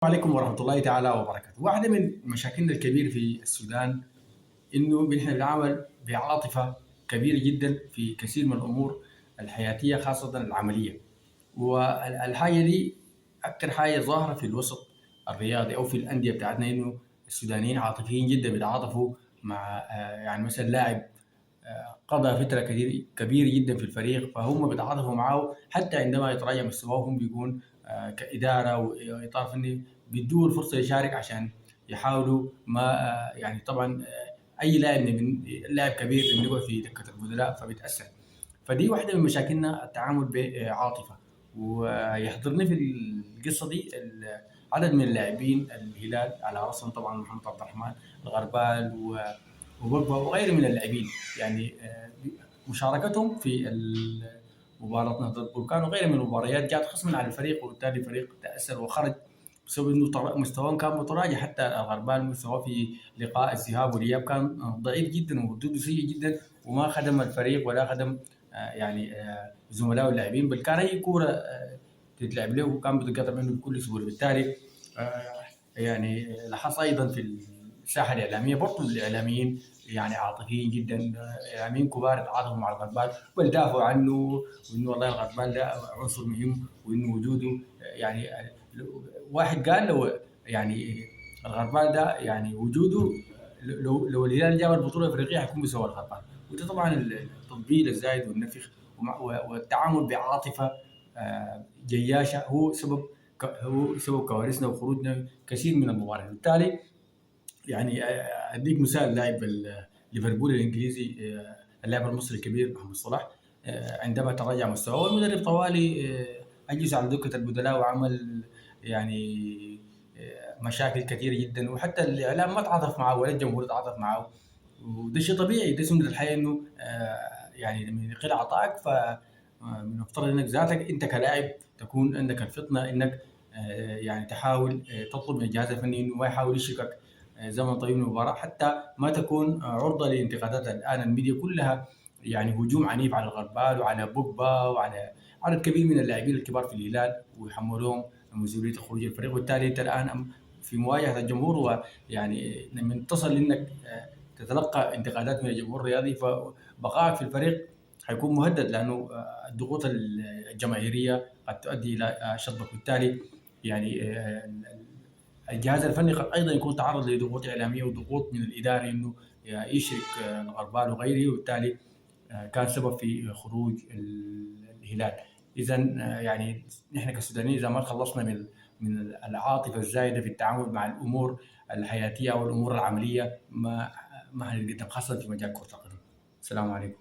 عليكم ورحمة الله تعالى وبركاته. واحدة من مشاكلنا الكبيرة في السودان إنه نحن بنتعامل بعاطفة كبيرة جدا في كثير من الأمور الحياتية خاصة العملية، والحاجة دي أكثر حاجة ظاهرة في الوسط الرياضي أو في الأندية بتاعتنا، إنه السودانيين عاطفيين جدا، بيتعاطفوا مع يعني مثلا لاعب قضى فترة كبيرة جدا في الفريق، فهم بيتعاطفوا معه حتى عندما يتراجع مستواهم. بيكون كإدارة وإطار فني بيدوه الفرصة يشارك عشان يحاولوا ما يعني طبعا أي لاعب من لاعب كبير لما يقعد في دكة البدلاء فبيتأثر. فدي واحدة من مشاكلنا، التعامل بعاطفة. ويحضرني في القصة دي عدد من اللاعبين الهلال، على رأسهم طبعا محمد عبد الرحمن الغربال وبقبة وغيره من اللاعبين. يعني مشاركتهم في مباراة نهضة البركان وغيرها من المباريات جات خصما على الفريق، وبالتالي الفريق تأثر وخرج بسبب انه مستواه كان متراجع. حتى الغربال مستواه في لقاء الذهاب والاياب كان ضعيف جدا وردوده سيء جدا، وما خدم الفريق ولا خدم يعني زملائه اللاعبين، بل كان اي كوره تتلعب له وكان بيتقطع منه بكل سهوله. بالتالي يعني لاحظت ايضا في الساحه الاعلاميه برضو الاعلاميين يعني عاطفيين جدا، اعلاميين كبار تعاطفوا مع الغربال بل دافعوا عنه، وانه والله الغربال ده عنصر مهم وانه وجوده يعني واحد قال لو يعني الغربال ده يعني وجوده لو الهلال جاب البطوله الافريقيه حيكون بسبب الغربال. وده طبعا التطبيل الزايد والنفخ والتعامل بعاطفه جياشه هو سبب كوارثنا وخروجنا كثير من المباريات. بالتالي يعني اديك مثال، لاعب ليفربول الانجليزي اللاعب المصري الكبير محمد صلاح عندما تراجع مستواه والمدرب طوالي اجلس على دكه البدلاء وعمل يعني مشاكل كثيره جدا، وحتى الاعلام ما تعاطف معه ولا الجمهور تعاطف معه. وده شيء طبيعي، ده سنه الحياه، انه يعني لما يقل عطائك ف من المفترض انك ذاتك انت كلاعب تكون عندك الفطنه انك يعني تحاول تطلب من الجهاز الفني انه ما يحاول يشركك زمن طويل من المباراه، حتى ما تكون عرضه لانتقادات. الان الميديا كلها يعني هجوم عنيف على الغربال وعلى بوجبا وعلى عدد كبير من اللاعبين الكبار في الهلال، ويحملوهم مسؤوليه خروج الفريق. وبالتالي انت الان في مواجهه الجمهور، ويعني لما تصل انك تتلقى انتقادات من الجمهور الرياضي فبقائك في الفريق حيكون مهدد، لانه الضغوط الجماهيريه قد تؤدي الى شطبك. بالتالي يعني الجهاز الفني قد ايضا يكون تعرض لضغوط اعلاميه وضغوط من الاداري انه يشرك الغربال وغيره، وبالتالي كان سبب في خروج الهلال. اذا يعني نحن كسودانيين اذا ما خلصنا من العاطفه الزايده في التعامل مع الامور الحياتيه او الامور العمليه ما هنتقدم، خاصه في مجال كره القدم. السلام عليكم.